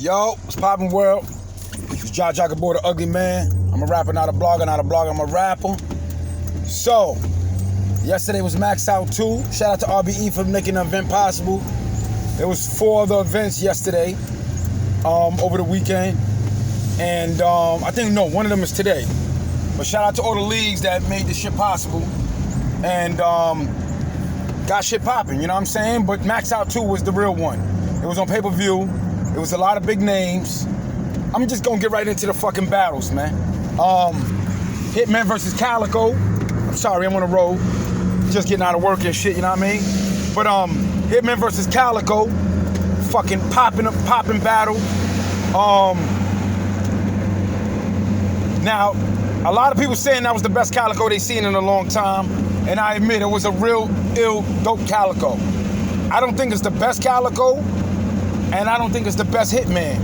Yo, what's poppin' world? It's Jaja Gibore the Uglyman. I'm a rapper, not a blogger, I'm a rapper. So, yesterday was Max Out 2. Shout out to RBE for making the event possible. There was 4 other events yesterday, over the weekend. And I think, one of them is today. But shout out to all the leagues that made this shit possible. And got shit popping, you know what I'm saying? But Max Out 2 was the real one. It was on pay-per-view. It was a lot of big names. I'm just gonna get right into the fucking battles, man. Hitman versus Calico. I'm sorry, I'm on the road. Just getting out of work and shit, you know what I mean? But Hitman versus Calico. Fucking popping battle. Now, a lot of people saying that was the best Calico they seen in a long time. And I admit it was a real dope Calico. I don't think it's the best Calico. And I don't think it's the best Hitman,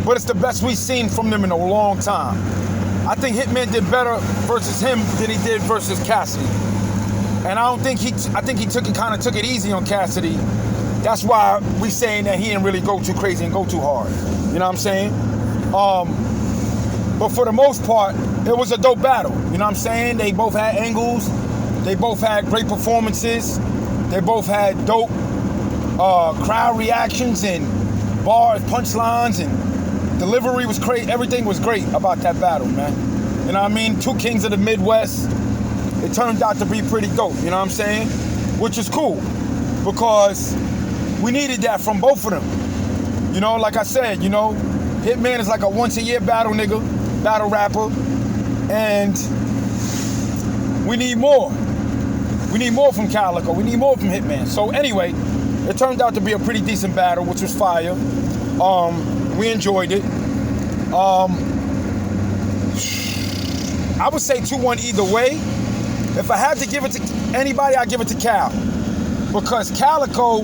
but it's the best we've seen from them in a long time. I think Hitman did better versus him than he did versus Cassidy. And I think he kind of took it easy on Cassidy. That's why we saying that he didn't really go too crazy and go too hard. You know what I'm saying? But for the most part, it was a dope battle. You know what I'm saying? They both had angles. They both had great performances. They both had dope crowd reactions and bars, punchlines, and delivery was great. Everything was great about that battle, man. You know what I mean? 2 kings of the Midwest. It turned out to be pretty dope, you know what I'm saying? Which is cool, because we needed that from both of them. You know, like I said, Hitman is like a once-a-year battle nigga, battle rapper, and we need more. We need more from Calico. We need more from Hitman. So anyway, it turned out to be a pretty decent battle, which was fire. We enjoyed it. I would say 2-1 either way. If I had to give it to anybody, I'd give it to Cal. Because Calico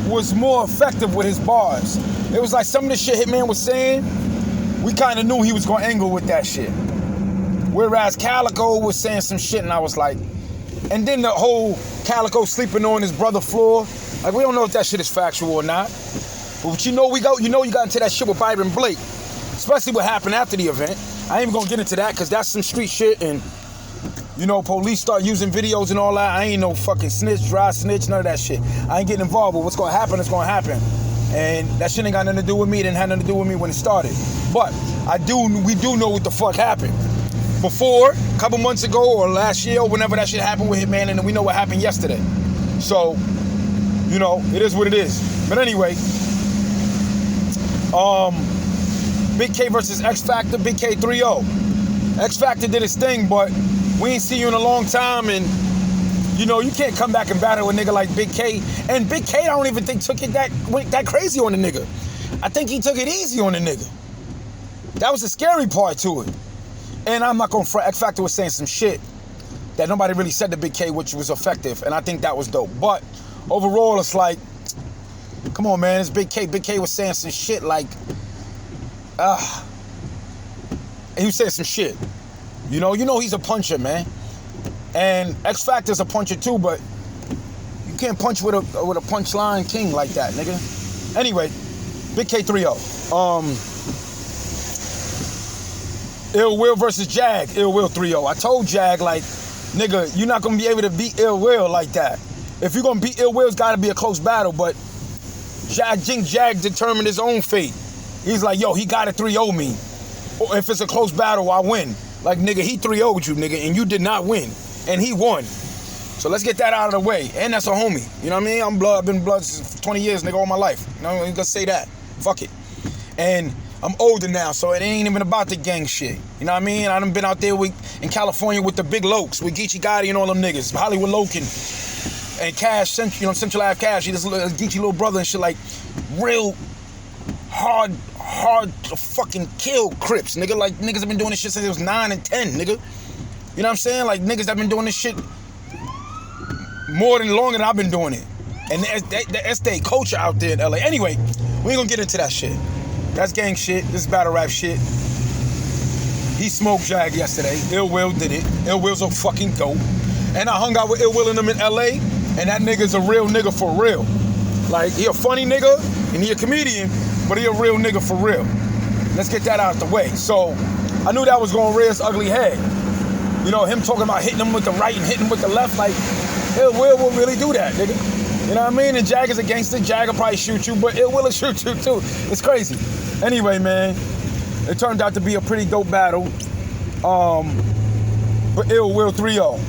was more effective with his bars. It was like some of the shit Hitman was saying, we kind of knew he was going to angle with that shit. Whereas Calico was saying some shit and I was like, and then the whole Calico sleeping on his brother floor. Like, we don't know if that shit is factual or not. But you got into that shit with Byron Blake. Especially what happened after the event. I ain't even gonna get into that because that's some street shit, and police start using videos and all that. I ain't no fucking snitch, dry snitch, none of that shit. I ain't getting involved, but what's gonna happen is gonna happen. And that shit ain't got nothing to do with me. It didn't have nothing to do with me when it started. But we do know what the fuck happened. Before, a couple months ago or last year or whenever that shit happened with Hitman, and we know what happened yesterday. So, it is what it is. But anyway, Big K versus X Factor, Big K 3-0. X Factor did his thing, but we ain't seen you in a long time, and you can't come back and battle a nigga like Big K. And Big K, I don't even think went that crazy on the nigga. I think he took it easy on the nigga. That was the scary part to it. And I'm not gonna front. X Factor was saying some shit that nobody really said to Big K, which was effective, and I think that was dope. But overall, it's like, come on, man, it's Big K. Big K was saying some shit like, he was saying some shit. He's a puncher, man. And X Factor's a puncher too, but you can't punch with a punchline king like that, nigga. Anyway, Big K 3-0. Ill Will versus Jag, Ill Will 3-0. I told Jag, like, nigga, you're not gonna be able to beat Ill Will like that. If you're gonna beat Ill Will, it's gotta be a close battle, but Jag determined his own fate. He's like, yo, he gotta 3-0 me. Or if it's a close battle, I win. Like, nigga, he 3-0'd you, nigga, and you did not win. And he won. So let's get that out of the way. And that's a homie. You know what I mean? I've been blood for 20 years, nigga, all my life. You gonna say that. Fuck it. And I'm older now, so it ain't even about the gang shit. You know what I mean? I done been out there in California with the big lokes, with Geechee Gotti and all them niggas. Hollywood Loke and Cash, Central Ave Cash. He just Geechee little brother and shit, like real hard to fucking kill Crips, nigga. Like, niggas have been doing this shit since it was 9 and 10, nigga. You know what I'm saying? Like, niggas that been doing this shit longer than I've been doing it. And the estate culture out there in LA. Anyway, we ain't gonna get into that shit. That's gang shit. This is battle rap shit. He smoked Jag yesterday. Ill Will did it. Ill Will's a fucking dope. And I hung out with Ill Will and them in LA, and that nigga's a real nigga for real. Like, he a funny nigga, and he a comedian, but he a real nigga for real. Let's get that out the way. So I knew that was gonna rear its ugly head. You know, him talking about hitting him with the right and hitting him with the left, like, Ill Will really do that, nigga. You know what I mean? And Jag is a gangster. Jag will probably shoot you, but Ill Will shoot you too. It's crazy. Anyway, man, it turned out to be a pretty dope battle. But Ill Will 3-0.